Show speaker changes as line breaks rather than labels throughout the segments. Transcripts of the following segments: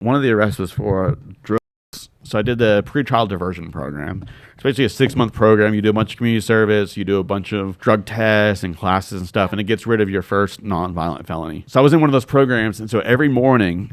One of the arrests was for drugs. So I did the pretrial diversion program. It's basically a 6-month program. You do a bunch of community service, you do a bunch of drug tests and classes and stuff, and it gets rid of your first non-violent felony. So I was in one of those programs, and so every morning,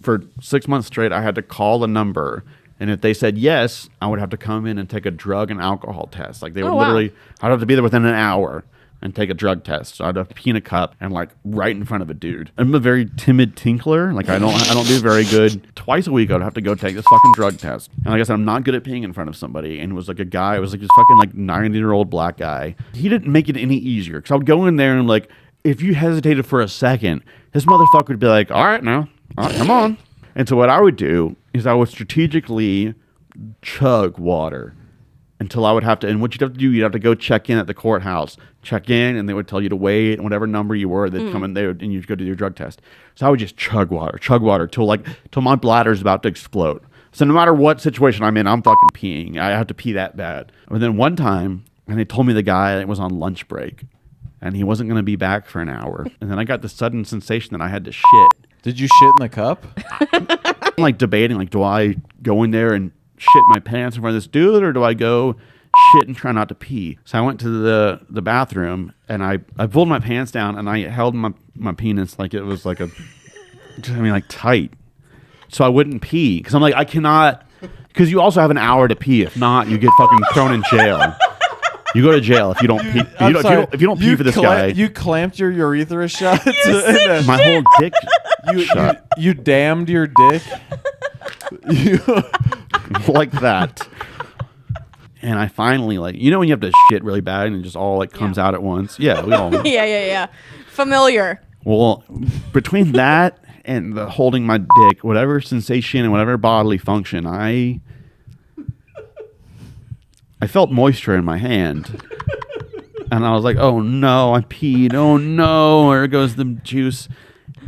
for 6 months straight, I had to call a number. And if they said yes, I would have to come in and take a drug and alcohol test. Like they would literally, I'd have to be there within an hour and take a drug test. So I'd have to pee in a cup and like right in front of a dude. I'm a very timid tinkler. Like I don't do very good. Twice a week I'd have to go take this fucking drug test. And like I said, I'm not good at peeing in front of somebody. And it was like a guy, it was like this fucking like 90-year-old black guy. He didn't make it any easier because I would go in there and like, if you hesitated for a second, this motherfucker would be like, all right, come on. And so what I would do is I would strategically chug water until I would have to, and what you'd have to do, you'd have to go check in at the courthouse, check in, and they would tell you to wait, and whatever number you were, they'd come in there, and you'd go do your drug test. So I would just chug water till my bladder's about to explode. So no matter what situation I'm in, I'm fucking peeing. I have to pee that bad. And then one time, and they told me the guy was on lunch break, and he wasn't going to be back for an hour. And then I got this sudden sensation that I had to shit.
Did you shit in the cup?
I'm like debating, like, do I go in there and shit my pants in front of this dude, or do I go shit and try not to pee? So I went to the bathroom, and I pulled my pants down, and I held my penis like it was like tight, so I wouldn't pee. Because I'm like, I cannot, because you also have an hour to pee. If not, you get fucking thrown in jail. You go to jail if you don't pee. If you don't pee for this guy.
You clamped your urethra shut.
My whole dick shut.
You damned your dick.
Like that. And I finally, like, you know when you have to shit really bad and it just all like comes out at once? Yeah, we all know.
Yeah. Familiar.
Well, between that and the holding my dick, whatever sensation and whatever bodily function, I felt moisture in my hand. And I was like, oh no, I peed. Oh no, there goes the juice.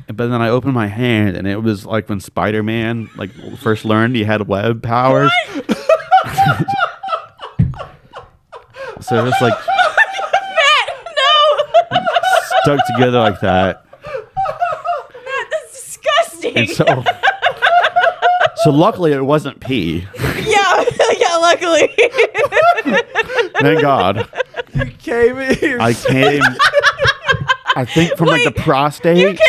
But then I opened my hand, and it was like when Spider-Man like first learned he had web powers. So it was like
Matt, no.
stuck together like that.
Matt, that's disgusting.
And so luckily it wasn't pee.
Yeah, luckily.
Thank God.
You came in.
I came. I think from like the prostate.
You came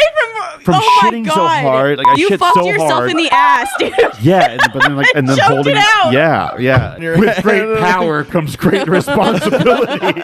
from shitting so hard. Like I
you
shit
fucked
so
yourself
hard.
in the ass, dude.
Yeah, but then like and then
Choked
holding
it out.
Yeah. With great power comes great responsibility.